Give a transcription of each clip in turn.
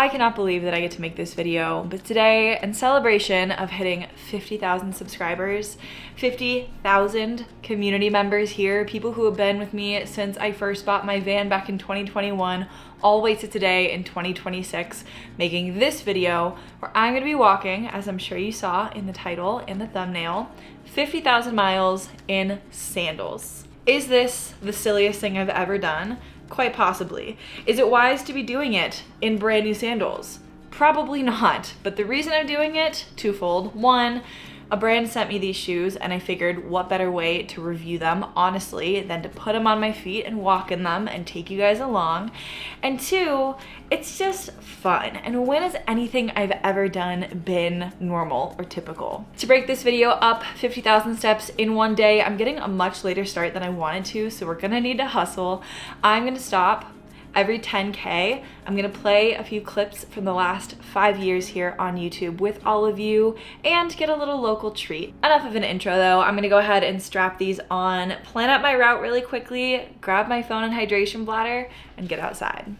I cannot believe that I get to make this video, but today, in celebration of hitting 50,000 subscribers, 50,000 community members here, people who have been with me since I first bought my van back in 2021, all the way to today in 2026, making this video where I'm gonna be walking, as I'm sure you saw in the title and the thumbnail, 50,000 miles in sandals. Is this the silliest thing I've ever done? Quite possibly. Is it wise to be doing it in brand new sandals? Probably not, but the reason I'm doing it, twofold. One, a brand sent me these shoes and I figured what better way to review them, honestly, than to put them on my feet and walk in them and take you guys along. And two, it's just fun. And when has anything I've ever done been normal or typical? To break this video up 50,000 steps in one day, I'm getting a much later start than I wanted to, so we're gonna need to hustle. I'm gonna stop every 10K. I'm gonna play a few clips from the last 5 years here on YouTube with all of you and get a little local treat. Enough of an intro though. I'm gonna go ahead and strap these on, plan out my route really quickly, grab my phone and hydration bladder, and get outside.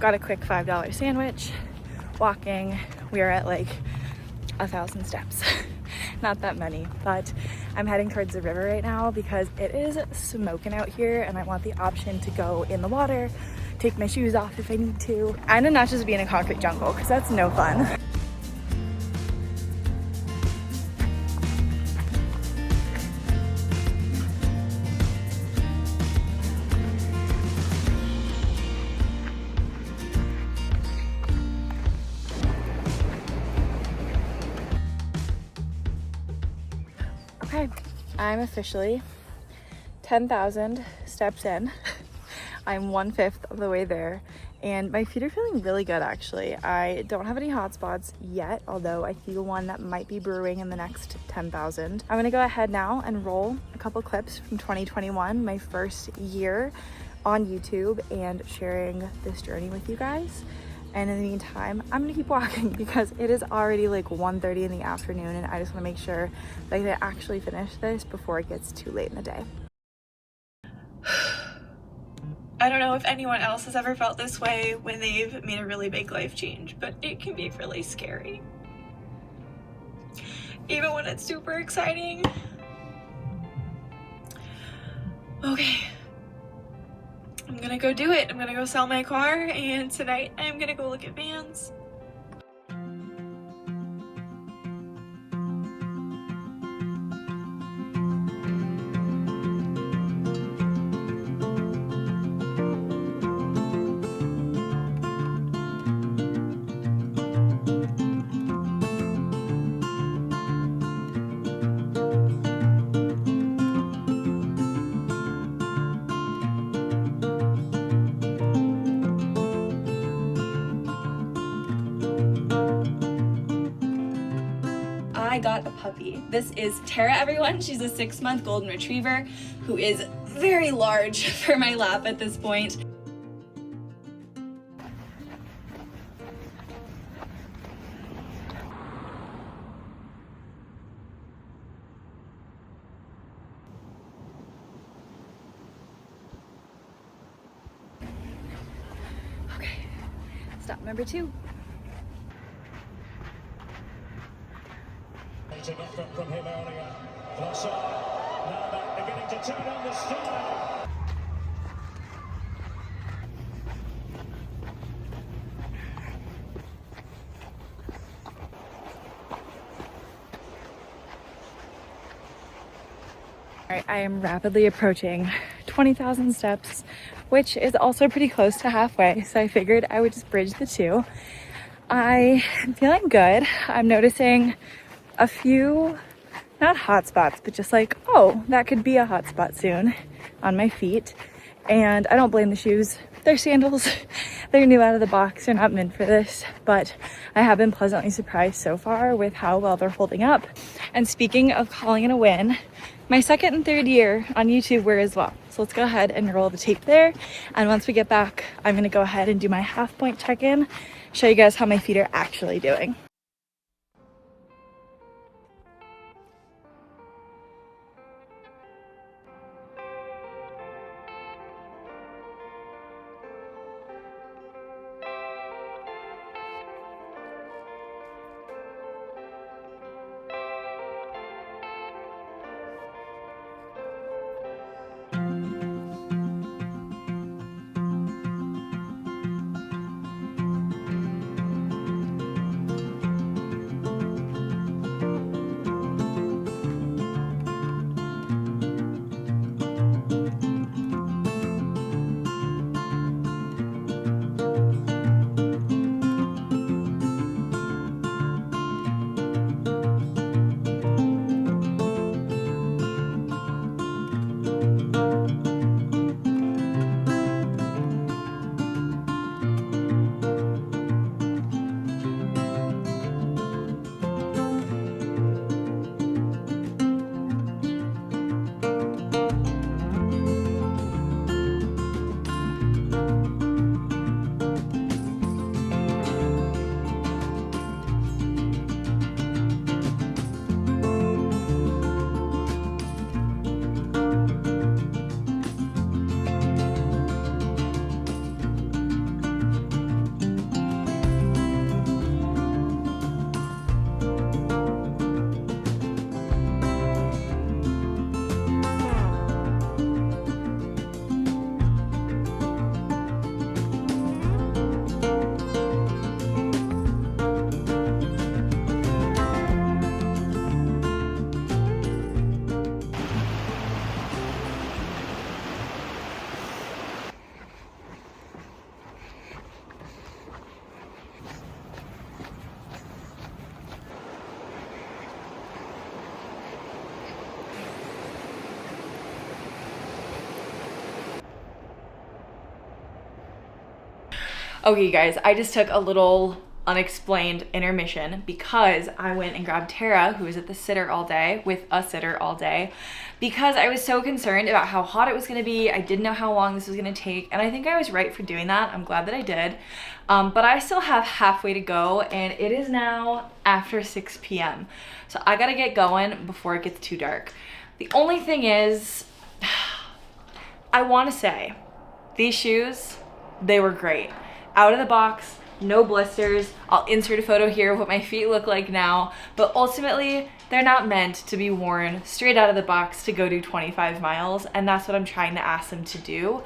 Got a quick $5 sandwich. Walking, we are at like 1,000 steps. Not that many, but I'm heading towards the river right now because it is smoking out here and I want the option to go in the water, take my shoes off if I need to, and to not just be in a concrete jungle because that's no fun. Okay, I'm officially 10,000 steps in. I'm 1/5 of the way there and my feet are feeling really good actually. I don't have any hot spots yet, although I feel one that might be brewing in the next 10,000. I'm gonna go ahead now and roll a couple clips from 2021, my first year on YouTube, and sharing this journey with you guys. And in the meantime, I'm gonna keep walking because it is already like 1:30 in the afternoon and I just wanna make sure that I can actually finish this before it gets too late in the day. I don't know if anyone else has ever felt this way when they've made a really big life change, but it can be really scary. Even when it's super exciting. Okay. I'm gonna go do it. I'm gonna go sell my car, and tonight I'm gonna go look at vans. I got a puppy. This is Tara, everyone. She's a 6-month golden retriever who is very large for my lap at this point. Okay, stop number 2. From him earlier. Now they're beginning to turn on the style. All right, I am rapidly approaching 20,000 steps, which is also pretty close to halfway. So I figured I would just bridge the two. I am feeling good. I'm noticing a few, not hot spots, but just like, oh, that could be a hot spot soon on my feet. And I don't blame the shoes. They're sandals. They're new out of the box. They're not meant for this, but I have been pleasantly surprised so far with how well they're holding up. And speaking of calling it a win, my second and third year on YouTube were as well. So let's go ahead and roll the tape there. And once we get back, I'm gonna go ahead and do my half point check-in, show you guys how my feet are actually doing. Okay guys, I just took a little unexplained intermission because I went and grabbed Tara, who was at the sitter all day, with a sitter all day, because I was so concerned about how hot it was gonna be. I didn't know how long this was gonna take, and I think I was right for doing that. I'm glad that I did. But I still have halfway to go, and it is now after 6 p.m. So I gotta get going before it gets too dark. The only thing is, I wanna say, these shoes, they were great. Out of the box, no blisters. I'll insert a photo here of what my feet look like now, but ultimately they're not meant to be worn straight out of the box to go do 25 miles, and that's what I'm trying to ask them to do.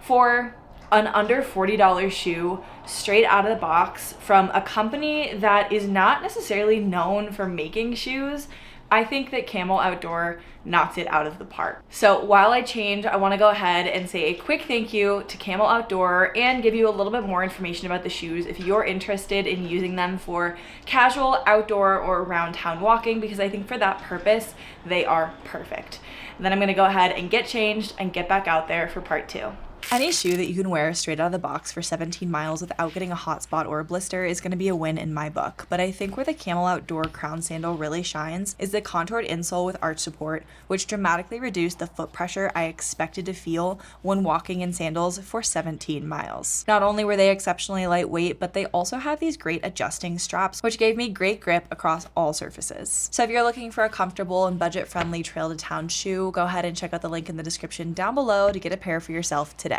For an under $40 shoe straight out of the box from a company that is not necessarily known for making shoes, I think that Camel Outdoor knocked it out of the park. So while I change, I want to go ahead and say a quick thank you to Camel Outdoor and give you a little bit more information about the shoes if you're interested in using them for casual, outdoor, or around town walking, because I think for that purpose, they are perfect. And then I'm going to go ahead and get changed and get back out there for part 2. Any shoe that you can wear straight out of the box for 17 miles without getting a hot spot or a blister is going to be a win in my book. But I think where the Camel Outdoor Crown Sandal really shines is the contoured insole with arch support, which dramatically reduced the foot pressure I expected to feel when walking in sandals for 17 miles. Not only were they exceptionally lightweight, but they also have these great adjusting straps, which gave me great grip across all surfaces. So if you're looking for a comfortable and budget-friendly trail-to-town shoe, go ahead and check out the link in the description down below to get a pair for yourself today.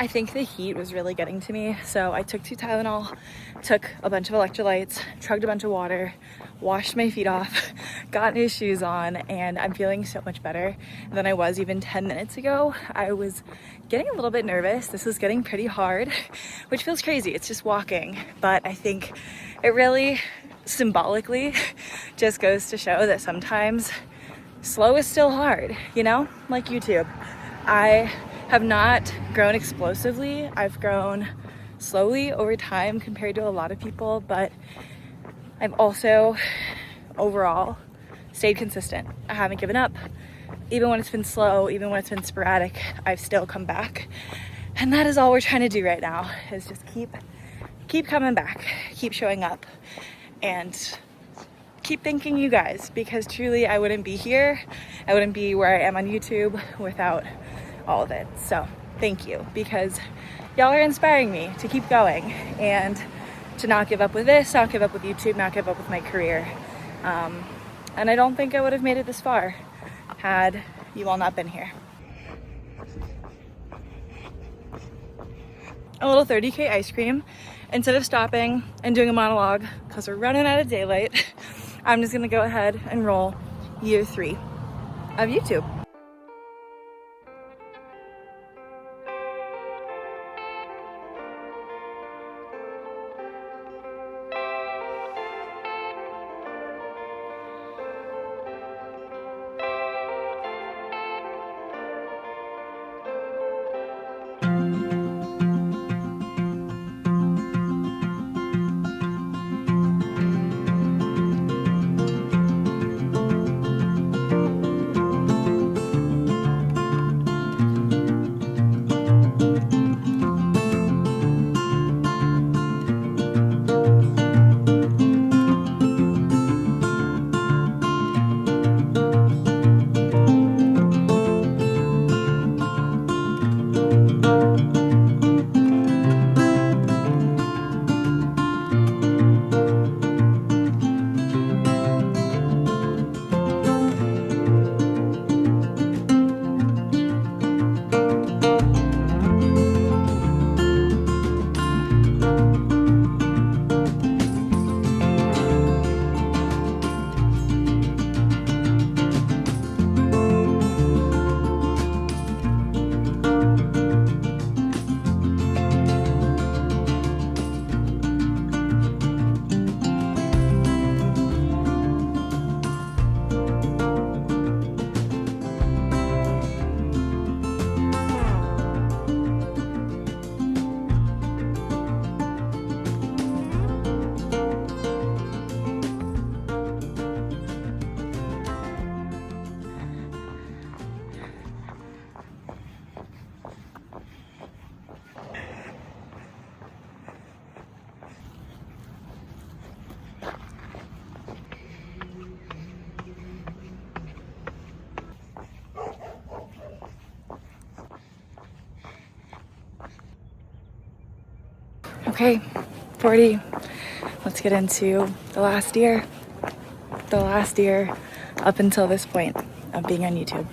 I think the heat was really getting to me, so I took 2 Tylenol, took a bunch of electrolytes, chugged a bunch of water, washed my feet off, got new shoes on, and I'm feeling so much better than I was even 10 minutes ago. I was getting a little bit nervous. This was getting pretty hard, which feels crazy. It's just walking, but I think it really symbolically just goes to show that sometimes slow is still hard, you know, like YouTube. I have not grown explosively. I've grown slowly over time compared to a lot of people, but I've also overall stayed consistent. I haven't given up. even when it's been slow, even when it's been sporadic, I've still come back. And that is all we're trying to do right now, is just keep coming back, keep showing up, and keep thanking you guys, because truly I wouldn't be here, I wouldn't be where I am on YouTube without all of it. So thank you, because y'all are inspiring me to keep going and to not give up with this, not give up with YouTube, not give up with my career. And I don't think I would have made it this far had you all not been here. A little 30K ice cream. Instead of stopping and doing a monologue because we're running out of daylight, I'm just gonna go ahead and roll year 3 of YouTube. Okay, 40. Let's get into the last year. The last year up until this point of being on YouTube.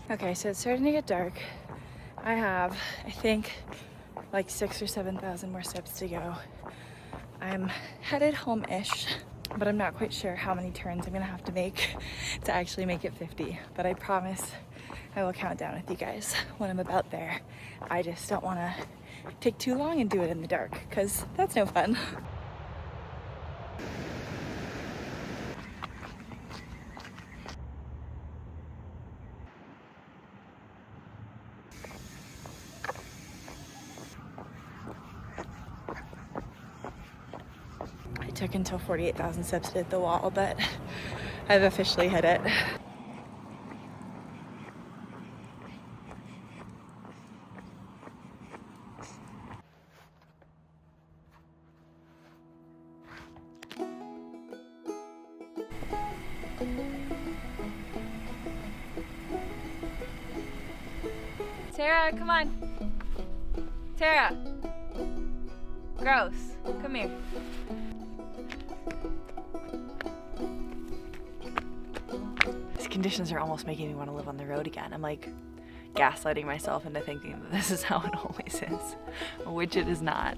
Okay, so it's starting to get dark. I have, I think, like 6,000 or 7,000 more steps to go. I'm headed home-ish, but I'm not quite sure how many turns I'm gonna have to make to actually make it 50. But I promise I will count down with you guys when I'm about there. I just don't wanna take too long and do it in the dark, because that's no fun. It took until 48,000 steps to hit the wall, but I've officially hit it. Tara, come on. Tara. Gross. Come here. These conditions are almost making me want to live on the road again. I'm like gaslighting myself into thinking that this is how it always is, which it is not.